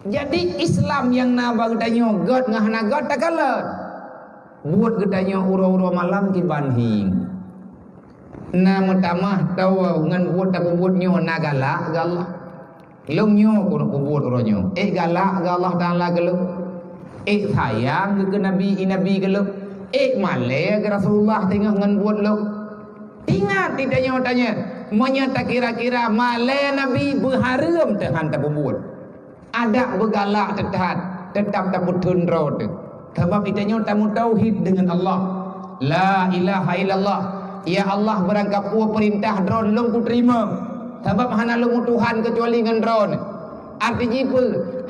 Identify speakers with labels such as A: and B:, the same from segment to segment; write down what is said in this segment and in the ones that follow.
A: Jadi Islam yang nabang tanyo god ngahna god takalat. Buat getanyo uro-uro malam ki banhing. Na mutamah tawa ngan buat tak buat nyo nagala gallah. Long nyo ko buat uro nyo. Galak gallah taala gelo. Sayang ke nabi inabi gelo. Male ke Rasulullah tengah ngan buat lo. Ingat tidak nyo tanya. Menyata kira-kira male nabi berharam tahan tak buat. Ada bergalak tetap tak putun road. Sebab itanya tamu tauhid dengan Allah. La ilaha illallah. Ya Allah berangkap pua perintah drone long ku terima. Sebab hana long Tuhan kecuali dengan drone. Artinya apa?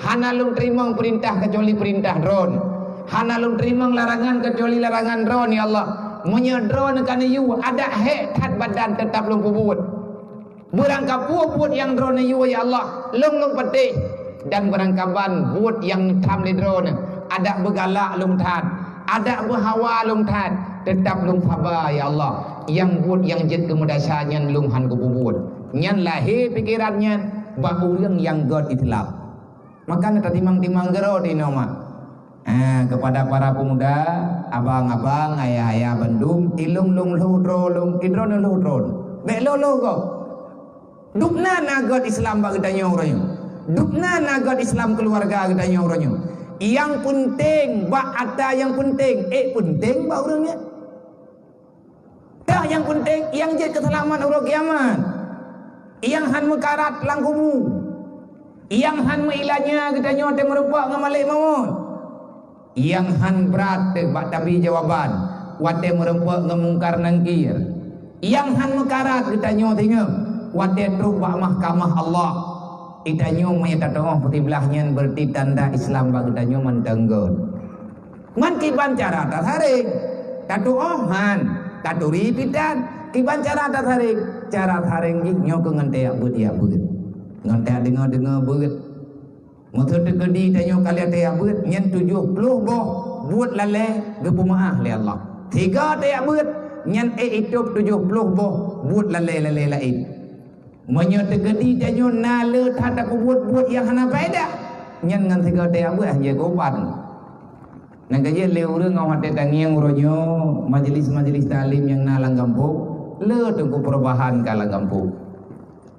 A: Hana long terima perintah kecuali perintah drone. Hana long terima larangan kecuali larangan drone ya Allah. Munya drone kan you ada tat badan tetap long buat. Berangkap pua buat yang drone you ya Allah. Long petih. Dan berangkapan buat yang tam di drone ada bergalak lum tan, ada berhawa lum tan, tetap lum sabar ya Allah. Yang buat yang jet kemudasannya lum han kubuat. Nyan lahir pikirannya bahu yang God Islam. Maka neta timang-timang gero di nama. Kepada para pemuda, abang-abang, ayah-ayah Bandung, ilung lung ludro lung idron ludron. Belo logo. Dukna na God Islam bagi tanya orang. Dukna nagat Islam keluarga katanya orangnya. Yang penting bak ada yang penting. Penting bak orangnya. Dah yang penting yang jadi keselamatan orang kiamat. Yang han mekarat lang kubu. Yang han meilanya katanya te merupak ngamalik maut. Yang han berat bak tabi jawaban. Wate merupak ngemungkar nangkir. Yang han mekarat katanya tengok. Wate truk bak mahkamah Allah. Itanyo mayat doa putih belahnya berarti tanda Islam bagi itanyo mentenggon. Man kiban cara tarik, tatu ohan, tatu ripitan, kiban cara tarik, cara tarik nyo ke ngantea budia buat, ngantea dengar buat. Motor tegedi itanyo kalian tea buat, nyen 70 boh buat lale gepumaah le Allah. 3 tea buat, nyen hidup 70 boh buat lale lain. Menyertegedi janyo nala tak buat yang hana faedah. Nyan ngan tiga dia buat je goban. Nang kaje leu reung ngau hate tangiang uronyo majelis-majelis talim yang nalang kampung. Le tunggu perubahan kala kampung.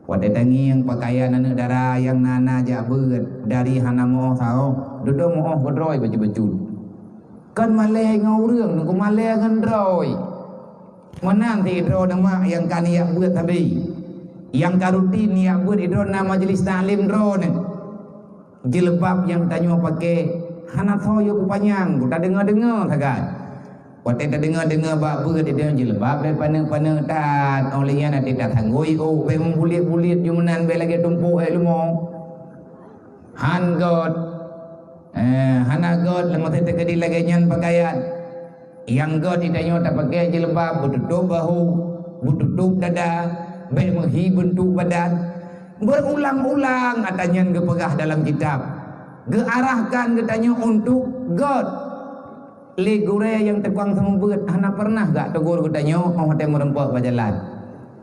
A: Wate tangiang pakaian anak dara yang nana jabeut dari hana moh sao duduk moh godroi baju-baju. Kan male ngau reung nunggu male ngendroi. Menang ti dro nama yang kaniak buat tadi. Yang karutin ya buat idrona majelis taklim drone jilbab yang tanya pakai hana soyo kupanyang ku tak dengar sagad wate tak dengar bab buat dia jilbab le paneng tat olehnya nanti tak tanggoi be membulit-bulit jumenan be lagi tumpuk lumo han god hana god lemot tegedi lagi nyan pakaian yang god ditanya tak pakai jilbab bututup bahu bututup dada baik menghibur bentuk badan berulang-ulang katanya gepegah dalam kitab gearahkan katanya untuk God legure yang tekang sembut hana pernah gak tegur katanya oh ada merempah berjalan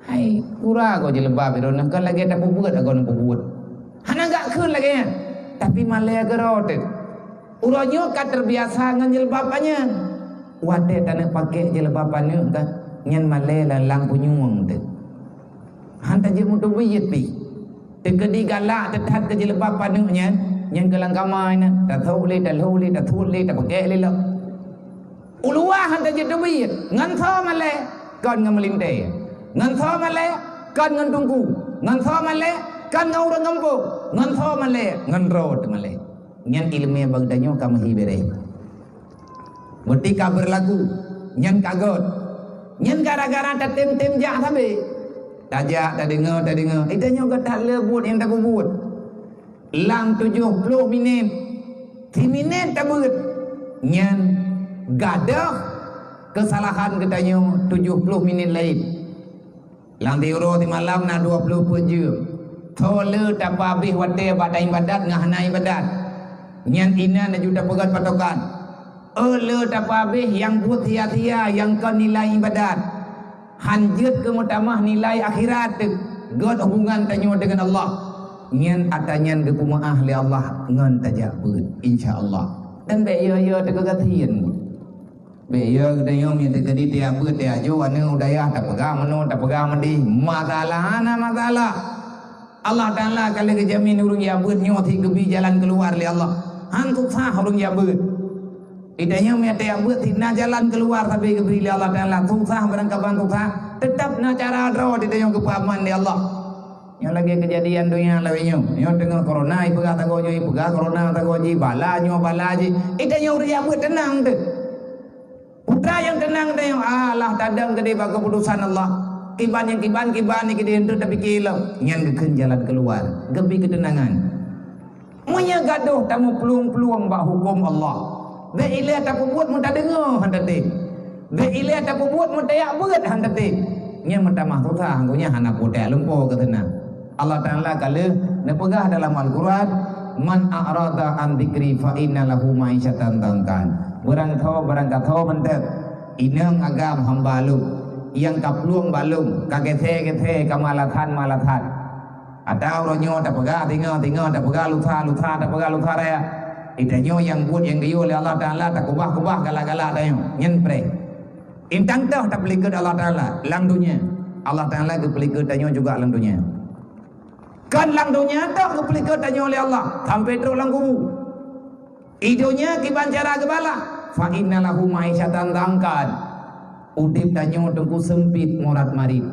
A: hai pura kau jilbab itu nak lagi tak buat aku nak buat hana gak kun lagi tapi malah gerot uranyo kan terbiasa dengan jilbabannya wade tanah pakai jilbabannya kan nyan malah lalang punyung tu hantar je mutu buyit pi tegedi galak tethat ke jilbab panunya yang kelang kamai na tak tahu le tak tahu le tak thut le tak pakai le lo ulua hantar je tu buyit ngan tho male kon ngam linte ngan tho male kon ngan tungku ngan tho male kon ngau ra ngampu ngan tho male ngan rot male nyan ilmu bagdanyo kamahi bere ketika berlagu nyan kagot nyan gara-gara tak tem-tem jak sabe tajak tak dengar itanya ke tak lebut yang tak buat lang 70 minit 3 minit tak buat nyan gadah kesalahan katanya 70 minit lain lang tiuro di malam na 20 pujur tole tak habis wate badai ibadat ngahna ibadat nyan ina na juta pegat patokan le tak habis yang buat sia-sia yang kau nilai ibadat hanjut ke mutamah nilai akhirat God hubungan tanya dengan Allah nyen atanyan ke puma ahli Allah ngan tajak beut insyaallah dan be yo te kegatian be yo de yo mi te kedi dia beut dia jo anu daya tak pegang mano tak pegang mandi masalah ana masalah Allah Taala kalau kejamin urang ya beut nyo thi gebi jalan keluar li Allah hantu sah urang ya beut idanya mi te ya beut thi na jalan keluar tapi gebri li Allah Taala susah barang kaban susah tetap na cara dro di yo kepaman li Allah. Yang lagi kejadian dunia lainnya, yang tengah corona, ibu kata gojo, ibu kata corona, kata goji, balanya, balaji, itu yang orang buat tenang tu. Putra yang tenang tu yang Allah tadang kede bagi keputusan Allah. Kiban yang kiban ni kede itu tapi kilau, yang keken jalan keluar, gebi ketenangan. Munya gaduh tamu peluang-peluang bak hukum Allah. Be ilah tak buat mun tak dengar hantate. Be ilah tak buat mun tak buat hantate. Nya mentamah susah anggunya hana potek lempo ketenang. Allah Ta'ala kala nepegah dalam Al-Quran man a'rada an dzikri fa inna lahu ma'isyatan dangkan barang katho mentet inang agam hambalung yang kapluang balung kagethe kamalathan atau ronyo tak pegah tinggal tak pegah lutha tak pegah lutha raya itanyo yang buat yang diyo oleh Allah Ta'ala tak kubah galak-galak tayo nyen pre intang tah tak pelikut Allah Ta'ala lang dunia Allah Ta'ala ke pelikut tanyo juga lang dunia kan lang dunia tak kepelikut tanya oleh Allah sampai terus lang kubu hidupnya kiban cara kebala fa inna lahu ma'isyatan dangkan udip tanya tengku sempit morat marit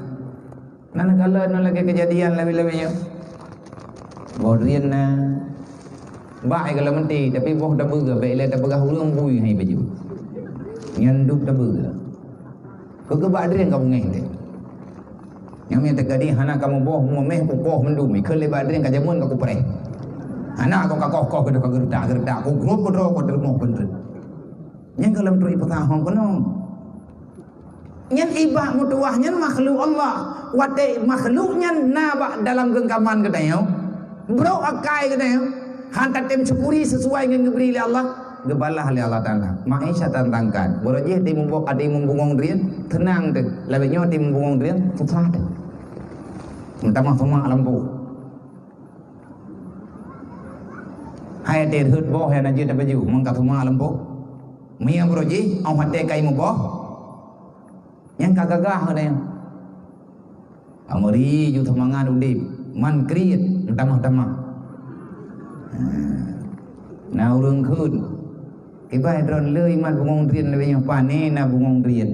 A: nana kala nana lagi kejadian lebih-lebihnya bodrian na baik kalau menti tapi boh dah berga baik lah dah berga hurung bui hai baju nyanduk dah berga kau ke badrian kau ngeng deh yang minta kadi hana kamu boh meh kokoh mendumi kele badring kajamun ka kupre hana kau kokoh ke gerdak ku grup kodro ko termoh bener yang kalam tru ipatah hong kono nyen ibah mutuah nyen makhluk Allah wate makhluknya naba dalam genggaman kedayo bro akai kedayo hanta tem syukuri sesuai dengan geberi Allah gebalah oleh Allah Ta'ala ma'isyatan tangkan borojeh ti mumbok adi mumbungong drian tenang deh labenya ti mumbungong drian susah deh minta semua lampu hai te hut boh hai najid ta baju mangka semua lampu mia borojeh au hate kai mumbok yang kagagah ada amori ju semangat udip man kriet tamah-tamah nah urang khun ibai dron leuy man bungong rian lebih yang pane na bungong rian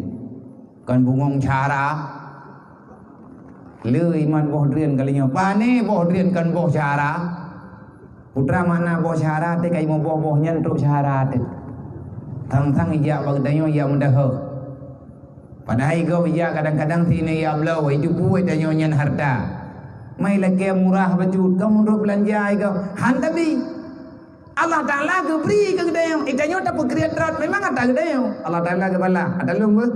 A: kan bungong cara leuy man boh rian kalinya pane boh rian kan boh cara putra mana boh cara te kai mo boh nyentuk cara te thang ija bagdayo ya mendah padahal go ya kadang-kadang sini ya blau itu buat danyo nyen harta mai lagi murah baju kamu ro belanja go hantabi Allah Ta'ala ke beri ke gedayang itanyo tak pekriat rat memang ada gedayang Allah Ta'ala ke bala ada lumba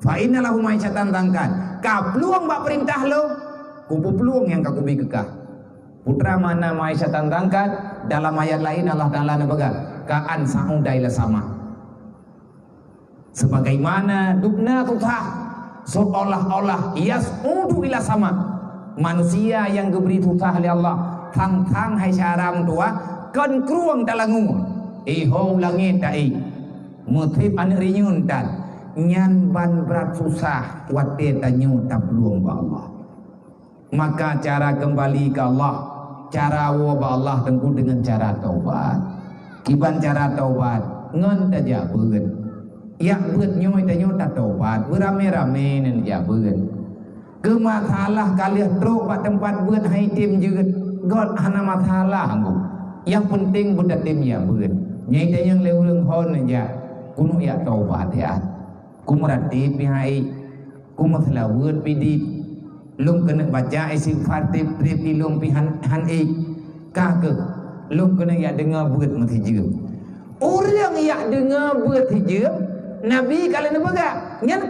A: fa inna lahu ma'isyatan tangkan ka peluang bak perintah lo kupu peluang yang kaku bi kekah putra mana ma'isyatan tangkan dalam ayat lain Allah Ta'ala nabaga ka an sa'udai la sama sebagaimana dubna tutah seolah-olah yas'udu ila sama manusia yang diberi tutah oleh Allah tang hai syaram tua kan kruang talangu iho langit dai muthib an rinyun dan nyan ban berat susah wate tanyu tabluang ba Allah maka cara kembali ke Allah cara wa ba Allah tengku dengan cara taubat kiban cara taubat ngan taja beun ya beut nyoy tanyu ta taubat berame-rame nen ya beun ke masalah kalian truk ba tempat beut hai tim jeut god hana masalah anggu yang penting benda timnya beun nyai teh yang leulung hon aja kuno ya taubat ya kumrati pihai kumaslawut pidit lung kena baca istighfar tip ilung pihan han kah ke lung kena ya dengar beut mati jeum orang ya dengar beut jeum nabi kalau nebaga nyan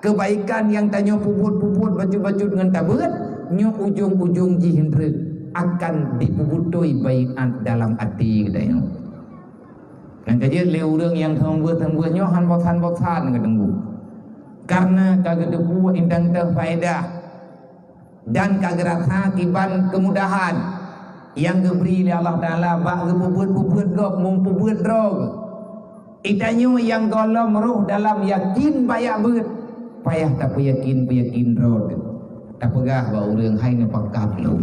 A: kebaikan yang tanya puput baju-baju dengan tabeut nyo ujung-ujung jihindre akan dipubutui baikan dalam hati kita yang kajian leurang yang tembuh-tembuhnya han-botan ngedenggu karena kagak debu indang teh faedah dan kageratha kiban kemudahan yang diberi oleh Allah Taala bak gebubut gop mumpubut drog itanyo yang golom roh dalam yakin payah bet payah tak yakin drog tak pegah ba urang hai ne pakap lu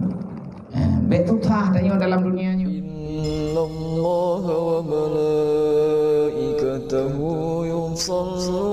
A: betul tah tanyo dalam dunia nyo
B: innallaha wa malaikatahu yusalluna